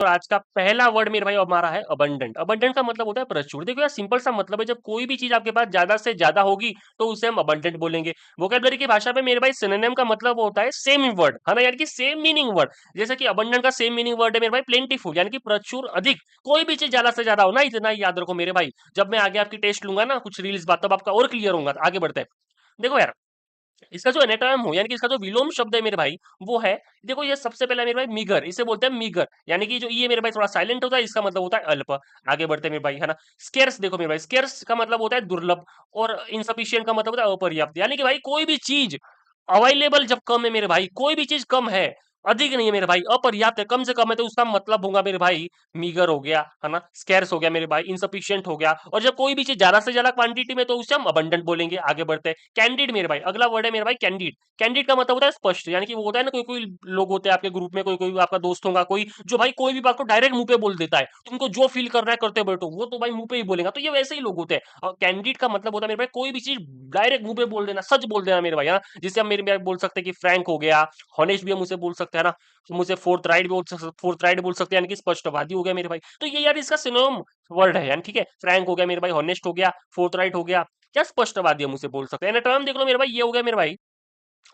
और आज का पहला वर्ड मेरे भाई हमारा है अबंडेंट। अबंडेंट का मतलब होता है प्रचुर। देखो यार सिंपल सा मतलब है, जब कोई भी चीज आपके पास ज्यादा से ज्यादा होगी तो उसे हम अबंडेंट बोलेंगे। वोकैबुलरी की भाषा में मेरे भाई सिनोनिम का मतलब होता है सेम वर्ड, है ना, यानी कि सेम मीनिंग वर्ड। जैसे कि अबंडेंट का सेम मीनिंग वर्ड है मेरे भाई प्लेंटीफुल, यानी कि प्रचुर, अधिक। कोई भी चीज ज्यादा से ज्यादा हो ना, इतना ही याद रखो मेरे भाई। जब मैं आगे आपकी टेस्ट लूंगा ना कुछ रील्स बात, तब आपका और क्लियर होगा। आगे बढ़ते हैं। देखो यार, इसका जो एनाटोम हो यानी कि इसका जो विलोम शब्द है मेरे भाई वो है, देखो ये सबसे पहला मेरे भाई मीगर, इसे बोलते हैं मीगर, यानी कि जो ये मेरे भाई थोड़ा साइलेंट होता है, इसका मतलब होता है अल्प। आगे बढ़ते हैं मेरे भाई, है ना। स्केर्स, देखो मेरे भाई स्केर्स का मतलब होता है दुर्लभ, और इनसफिशियंट का मतलब होता है अपर्याप्त, यानी कि भाई कोई भी चीज अवेलेबल जब कम है मेरे भाई, कोई भी चीज कम है, अधिक नहीं है मेरे भाई, अपर्याप्त है, कम से कम है, तो उसका मतलब होगा मेरे भाई मीगर हो गया, है ना, स्कैर्स हो गया मेरे भाई, इनसफिशिएंट हो गया। और जब कोई भी चीज ज्यादा से ज्यादा क्वांटिटी में तो उसे हम अबंडेंट बोलेंगे। आगे बढ़ते हैं। कैंडिड मेरे भाई अगला वर्ड है मेरे भाई, कैंडिड। कैंडिड का मतलब होता है स्पष्ट, यानी कि वो होता है ना, कोई कोई लोग होते हैं आपके ग्रुप में, कोई कोई आपका दोस्त होगा कोई, जो भाई कोई भी बात को डायरेक्ट मुंह पे बोल देता है, तुमको जो फील कर रहा है करते बैठो, वो तो भाई मुंह पे ही बोलेगा। तो ये वैसे ही लोग होते हैं। और कैंडिड का मतलब होता है मेरे भाई कोई भी चीज डायरेक्ट मुंह पे बोल देना, सच बोल देना मेरे भाई, हाँ। जिसे हम मेरे भाई बोल सकते हैं कि फ्रैंक हो गया, हॉनेस्ट भी हम उसे बोल सकते हैं ना, हम उसे फोर्थ राइट बोल सकते हैं, यानी कि स्पष्टवादी हो गया मेरे भाई। तो ये यार इसका सिनोनिम वर्ड है, यानी ठीक है, फ्रैंक हो गया मेरे भाई, हॉनेस्ट हो गया, फोर्थ राइट हो गया, क्या स्पष्टवादी हम उसे बोल सकते हैं। एनाटोम देख लो मेरे भाई, ये हो गया मेरे भाई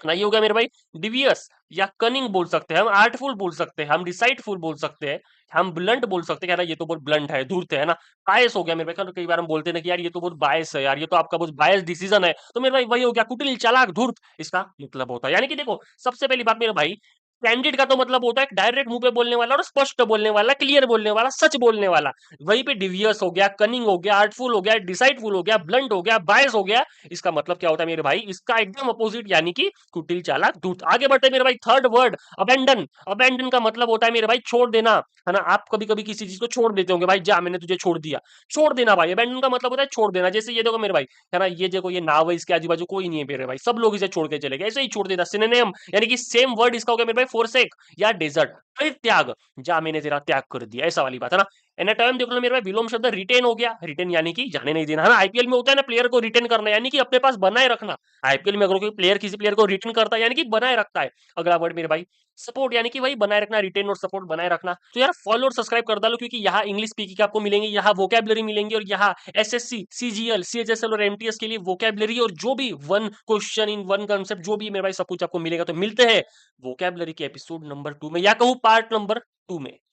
ना, ये हो गया मेरे भाई डिवियस या कनिंग बोल सकते हैं हम, आर्टफुल बोल सकते हैं हम, डिसाइडफुल बोल सकते हैं हम, ब्लंट बोल सकते हैं, ये तो बहुत ब्लंट है, धूर्त है ना। बायस हो गया मेरे भाई, कई बार हम बोलते हैं ना कि यार ये तो बहुत बायस है यार, ये तो आपका बहुत बायस डिसीजन है, तो मेरे भाई वही हो गया कुटिल चालाक धूर्त, इसका मतलब होता है। यानी कि देखो सबसे पहली बात मेरे भाई, कैंडिड का तो मतलब होता है डायरेक्ट मुंह पे बोलने वाला और स्पष्ट बोलने वाला, क्लियर बोलने वाला, सच बोलने वाला। वहीं पे डिवियस हो गया, कनिंग हो गया, आर्टफुल हो गया, डिसाइडफुल हो गया, ब्लंट हो गया, बायस हो गया, इसका मतलब क्या होता है मेरे भाई, इसका एकदम अपोजिट, यानी कि कुटिल चालाक धूर्त। आगे बढ़ते मेरे भाई, थर्ड वर्ड अबेंडन। अबेंडन का मतलब होता है मेरे भाई छोड़ देना, है ना। आप कभी कभी किसी चीज को छोड़ देते होंगे, भाई जा मैंने तुझे छोड़ दिया, छोड़ देना भाई। अबेंडन का मतलब होता है छोड़ देना। जैसे ये देखो मेरे भाई, है ना, ये देखो ये नाव है, इसके आजू बाजू कोई नहीं है मेरे भाई, सब लोग इसे छोड़ के चले गए, ऐसे ही छोड़ देना। सिनोनिम यानी कि सेम वर्ड इसका हो गया मेरे भाई, फोरसेक या डेजर्ट, परित्याग, जा मैंने तेरा त्याग कर दिया, ऐसा वाली बात है ना। एनाटोम देख लो मेरे भाई, विलोम शब्द रिटेन हो गया, रिटेन यानी कि जाने नहीं देना, है ना। आईपीएल में होता है ना, प्लेयर को रिटेन करना, यानी कि अपने पास बनाए रखना। आईपीएल में अगर कोई प्लेयर किसी प्लेयर को रिटेन करता है, यानी कि बनाए रखता है। अगला वर्ड मेरे भाई सपोर्ट, यानी कि भाई बनाए रखना, रिटेन और सपोर्ट बनाए रखना। तो यार फॉलो और सब्सक्राइब कर डालो, क्योंकि यहाँ इंग्लिश स्पीकिंग आपको मिलेंगे, यहाँ वोकैबुलरी मिलेंगी, और यहाँ एसएससी, सीजीएल, सीएचएसएल और एमटीएस के लिए वोकैबुलरी, और जो भी one question in one concept जो भी मेरे भाई सब कुछ आपको मिलेगा। तो मिलते हैं वोकैबुलरी के एपिसोड नंबर 2 में, या कहूँ पार्ट नंबर 2 में।